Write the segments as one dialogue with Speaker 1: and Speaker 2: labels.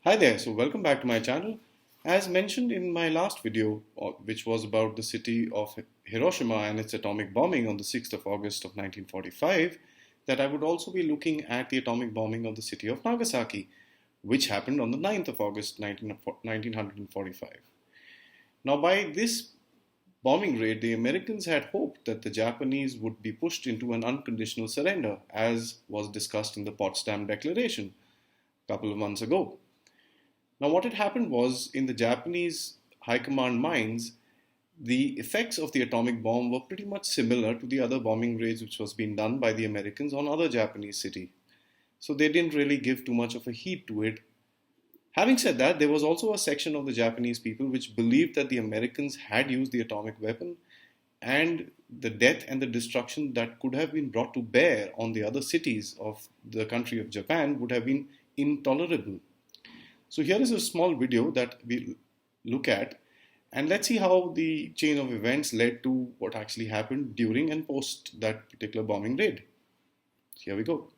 Speaker 1: Hi there, so welcome back to my channel. As mentioned in my last video, which was about the city of Hiroshima and its atomic bombing on the 6th of August of 1945, that I would also be looking at the atomic bombing of the city of Nagasaki, which happened on the 9th of August 1945. Now, by this bombing raid, the Americans had hoped that the Japanese would be pushed into an unconditional surrender, as was discussed in the Potsdam Declaration a couple of months ago. Now, what had happened was in the Japanese high command minds, the effects of the atomic bomb were pretty much similar to the other bombing raids which was being done by the Americans on other Japanese cities. So they didn't really give too much of a heed to it. Having said that, there was also a section of the Japanese people which believed that the Americans had used the atomic weapon and the death and the destruction that could have been brought to bear on the other cities of the country of Japan would have been intolerable. So here is a small video that we'll look at, and let's see how the chain of events led to what actually happened during and post that particular bombing raid. Here we go.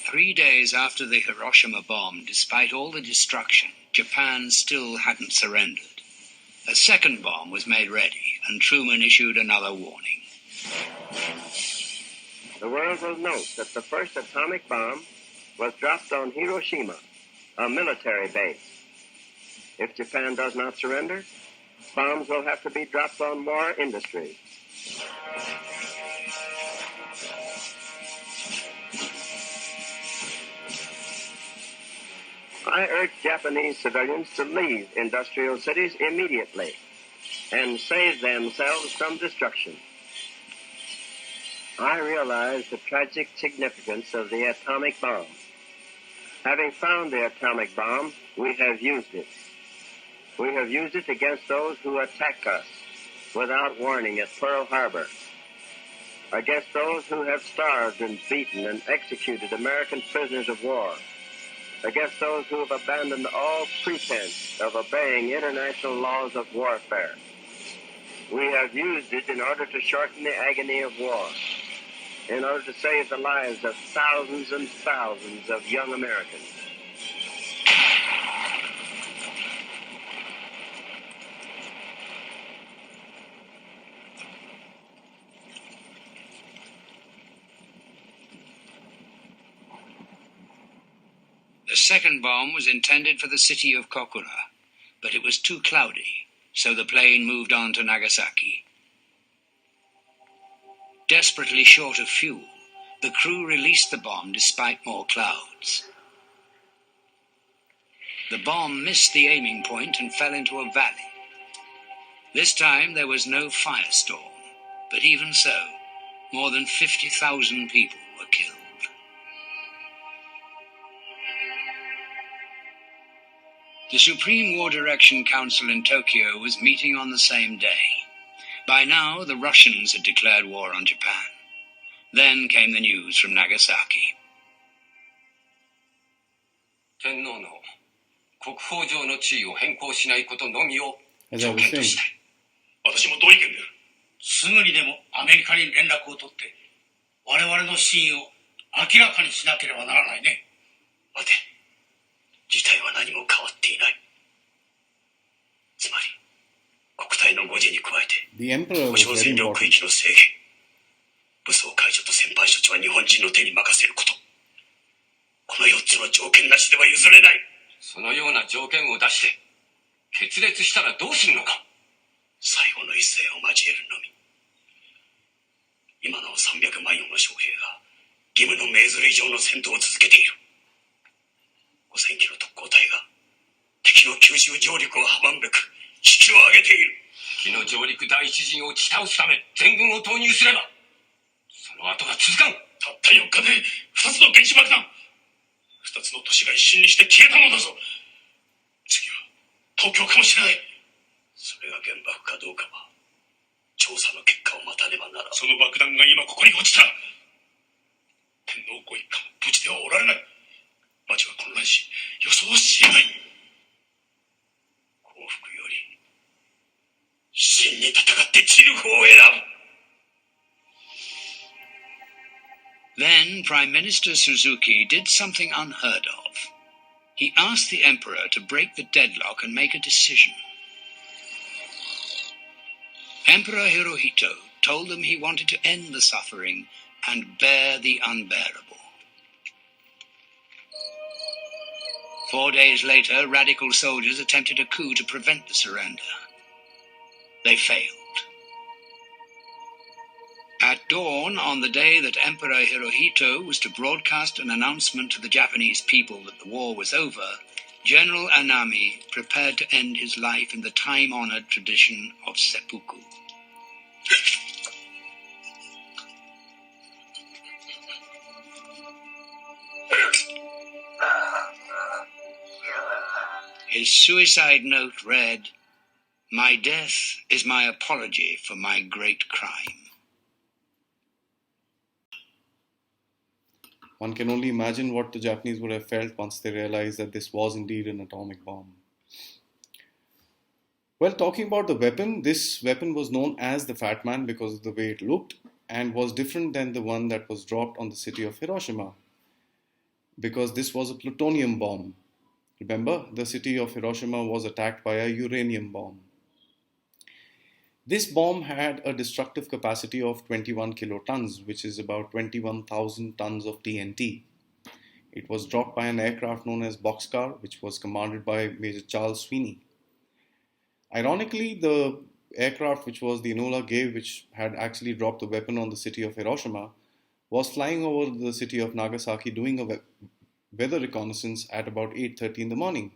Speaker 2: Three days after the Hiroshima bomb, despite all the destruction, Japan still hadn't surrendered. A second bomb was made ready, and Truman issued another warning.
Speaker 3: The world will note that the first atomic bomb was dropped on Hiroshima, a military base. If Japan does not surrender, bombs will have to be dropped on war industries. I urge Japanese civilians to leave industrial cities immediately and save themselves from destruction. I realize the tragic significance of the atomic bomb. Having found the atomic bomb, we have used it. We have used it against those who attack us without warning at Pearl Harbor, against those who have starved and beaten and executed American prisoners of war, against those who have abandoned all pretense of obeying international laws of warfare. We have used it in order to shorten the agony of war, in order to save the lives of thousands and thousands of young Americans.
Speaker 2: The second bomb was intended for the city of Kokura, but it was too cloudy, so the plane moved on to Nagasaki. Desperately short of fuel, the crew released the bomb despite more clouds. The bomb missed the aiming point and fell into a valley. This time there was no firestorm, but even so, more than 50,000 people were killed. The Supreme War Direction Council in Tokyo was meeting on the same day. By now, the Russians had declared war on Japan. Then came the news from Nagasaki.
Speaker 4: 天皇の国宝上の地位を変更しないことのみを
Speaker 1: As I
Speaker 4: 条
Speaker 1: was
Speaker 4: 件と
Speaker 1: saying,
Speaker 4: したい。私も同意見である。すぐにでもアメリカに連絡を取って、我々の真意を明らかにしなければならないね。待て。事態は何も変わっていない。つまり、国体の護持に加えて、
Speaker 1: the emperor
Speaker 4: 保
Speaker 1: was
Speaker 4: 障
Speaker 1: very
Speaker 4: 占領区
Speaker 1: important.
Speaker 4: 域の制限、武装解除と戦犯処置は日本人の手に任せること。この4つの条件なしでは譲れない。そのような条件を出して、決裂したらどうするのか。最後の一戦を交えるのみ。今の300万余の将兵が、義務の命ずる以上の戦闘を続けている。5000キロ特攻隊が、敵の九州上陸を阻むべく、引きを上げている。敵の上陸第一陣を打ち倒すため、全軍を投入すれば、その後が続かん。たった4日で、2つの原子爆弾。2つの都市が一瞬にして消えたのだぞ。次は、東京かもしれない。それが原爆かどうかは、調査の結果を待たねばならん。その爆弾が今ここに落ちた。天皇ご一家も無事ではおられない。町は混乱し、予想しえない。降伏よりってチルフを選ぶ。
Speaker 2: Then Prime Minister Suzuki did something unheard of. He asked the Emperor to break the deadlock and make a decision. Emperor Hirohito told them he wanted to end the suffering and bear the unbearable. 4 days later, radical soldiers attempted a coup to prevent the surrender. They failed. At dawn, on the day that Emperor Hirohito was to broadcast an announcement to the Japanese people that the war was over, General Anami prepared to end his life in the time-honored tradition of seppuku. His suicide note read, "My death is my apology for my great crime."
Speaker 1: One can only imagine what the Japanese would have felt once they realized that this was indeed an atomic bomb. Well, talking about the weapon, this weapon was known as the Fat Man because of the way it looked and was different than the one that was dropped on the city of Hiroshima because this was a plutonium bomb. Remember, the city of Hiroshima was attacked by a uranium bomb. This bomb had a destructive capacity of 21 kilotons, which is about 21,000 tons of TNT. It was dropped by an aircraft known as Boxcar, which was commanded by Major Charles Sweeney. Ironically, the aircraft, which was the Enola Gay, which had actually dropped the weapon on the city of Hiroshima, was flying over the city of Nagasaki doing a weather reconnaissance at about 8:30 in the morning.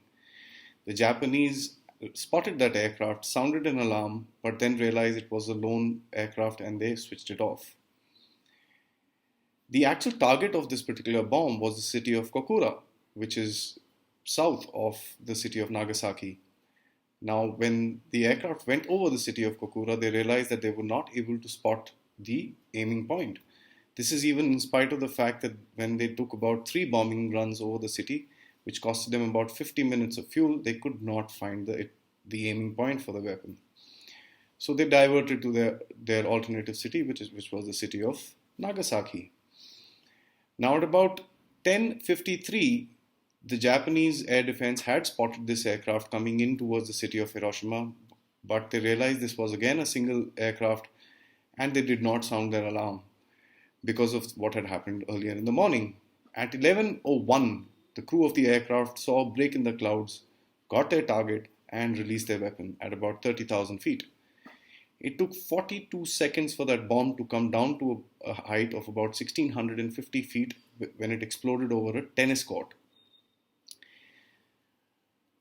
Speaker 1: The Japanese spotted that aircraft, sounded an alarm, but then realized it was a lone aircraft and they switched it off. The actual target of this particular bomb was the city of Kokura, which is south of the city of Nagasaki. Now, when the aircraft went over the city of Kokura, they realized that they were not able to spot the aiming point. This is even in spite of the fact that when they took about 3 bombing runs over the city, which costed them about 50 minutes of fuel, they could not find the aiming point for the weapon. So they diverted to their alternative city, which was the city of Nagasaki. Now at about 10:53, the Japanese air defense had spotted this aircraft coming in towards the city of Hiroshima, but they realized this was again a single aircraft and they did not sound their alarm because of what had happened earlier in the morning. At 11:01, the crew of the aircraft saw a break in the clouds, got their target, and released their weapon at about 30,000 feet. It took 42 seconds for that bomb to come down to a height of about 1,650 feet when it exploded over a tennis court.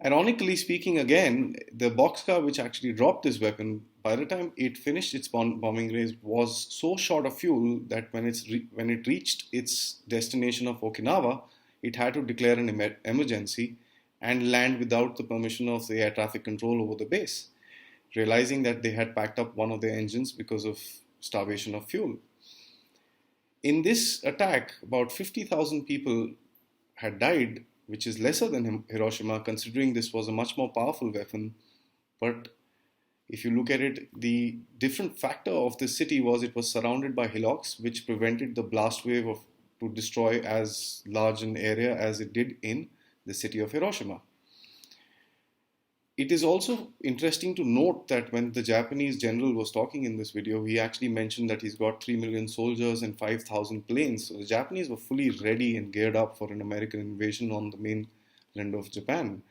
Speaker 1: Ironically speaking, again, the Boxcar which actually dropped this weapon, by the time it finished its bombing race, was so short of fuel that when it reached its destination of Okinawa, it had to declare an emergency and land without the permission of the air traffic control over the base, realizing that they had packed up one of their engines because of starvation of fuel. In this attack, about 50,000 people had died, which is lesser than Hiroshima, considering this was a much more powerful weapon. But if you look at it, the different factor of this city was it was surrounded by hillocks, which prevented the blast wave to destroy as large an area as it did in the city of Hiroshima. It is also interesting to note that when the Japanese general was talking in this video, he actually mentioned that he's got 3 million soldiers and 5,000 planes. So the Japanese were fully ready and geared up for an American invasion on the mainland of Japan.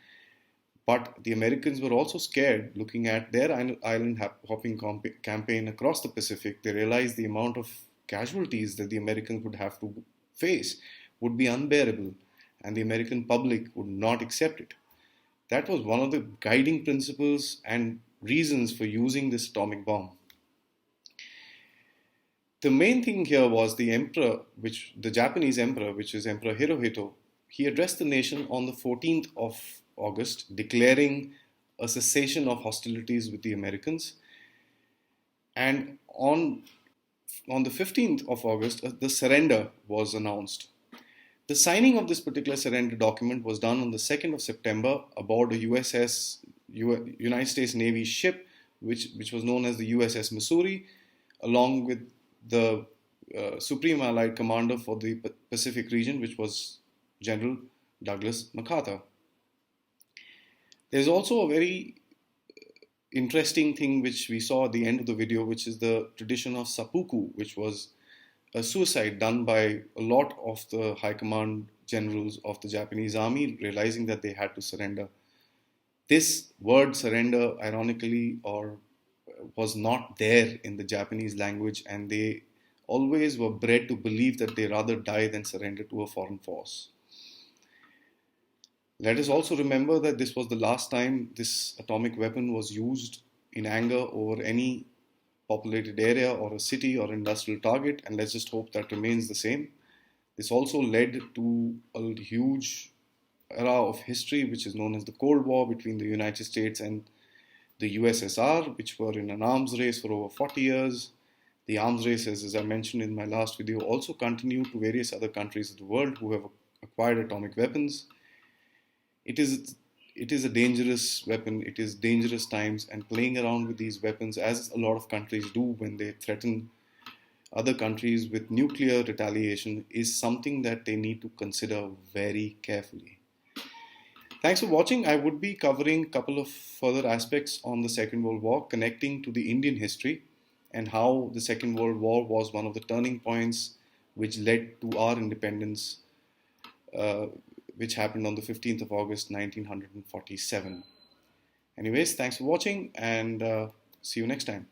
Speaker 1: But the Americans were also scared looking at their island hopping campaign across the Pacific. They realized the amount of casualties that the Americans would have to face would be unbearable, and the American public would not accept it. That was one of the guiding principles and reasons for using this atomic bomb. The main thing here was the Japanese emperor, which is Emperor Hirohito. He addressed the nation on the 14th of August, declaring a cessation of hostilities with the Americans. And on the 15th of August, the surrender was announced. The signing of this particular surrender document was done on the 2nd of September aboard a United States Navy ship which was known as the USS Missouri, along with the Supreme Allied Commander for the Pacific region, which was General Douglas MacArthur. There's also a very interesting thing which we saw at the end of the video, which is the tradition of seppuku, which was a suicide done by a lot of the high command generals of the Japanese army, realizing that they had to surrender. This word surrender, ironically, was not there in the Japanese language, and they always were bred to believe that they rather die than surrender to a foreign force. Let us also remember that this was the last time this atomic weapon was used in anger over any populated area or a city or industrial target, and let's just hope that remains the same. This also led to a huge era of history which is known as the Cold War between the United States and the USSR, which were in an arms race for over 40 years. The arms races, as I mentioned in my last video, also continue to various other countries of the world who have acquired atomic weapons. It is a dangerous weapon, it is dangerous times, and playing around with these weapons, as a lot of countries do when they threaten other countries with nuclear retaliation, is something that they need to consider very carefully. Thanks for watching. I would be covering a couple of further aspects on the Second World War, connecting to the Indian history and how the Second World War was one of the turning points which led to our independence, which happened on the 15th of August 1947. Anyways, thanks for watching, and see you next time.